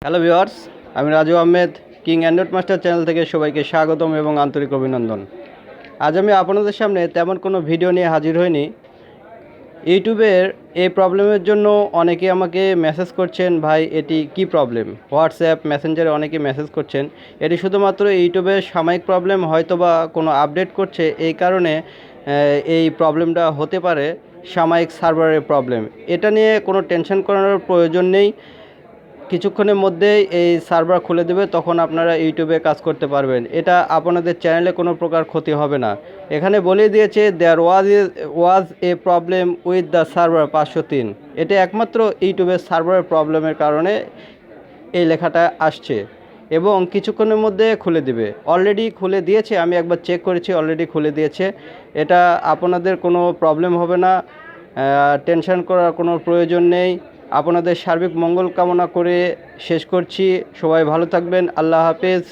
Hello viewers, আমি Raju Ahmed king Android master channel থেকে সবাইকে স্বাগতম এবং আন্তরিক অভিনন্দন। আজ আমি আপনাদের সামনে তেমন কোনো ভিডিও নিয়ে হাজির হইনি। ইউটিউবের এই প্রবলেমের জন্য অনেকে আমাকে মেসেজ করছেন, ভাই এটি কি প্রবলেম। হোয়াটসঅ্যাপ মেসেঞ্জারে অনেকে মেসেজ করছেন, এটি শুধুমাত্র ইউটিউবের সাময়িক প্রবলেম, হয়তোবা কোনো আপডেট করছে এই কারণে এই প্রবলেমটা হতে পারে, সাময়িক সার্ভারের প্রবলেম। এটা নিয়ে কোনো টেনশন করানোর প্রয়োজন নেই। কিছুক্ষণের মধ্যেই এই সার্ভার খুলে দেবে, তখন আপনারা ইউটিউবে কাজ করতে পারবেন। এটা আপনাদের চ্যানেলে কোনো প্রকার ক্ষতি হবে না। এখানে বলে দিয়েছে there was a problem with the server 503। এটা একমাত্র ইউটিউবের সার্ভারের প্রবলেমের কারণে এই লেখাটা আসছে এবং কিছুক্ষণের মধ্যে খুলে দিবে। অলরেডি খুলে দিয়েছে, আমি একবার চেক করেছি, অলরেডি খুলে দিয়েছে। এটা আপনাদের কোনো প্রবলেম হবে না, টেনশন করার কোনো প্রয়োজন নেই। আপনাদের সার্বিক মঙ্গল কামনা করে শেষ করছি। সবাই ভালো থাকবেন। আল্লাহ হাফেজ।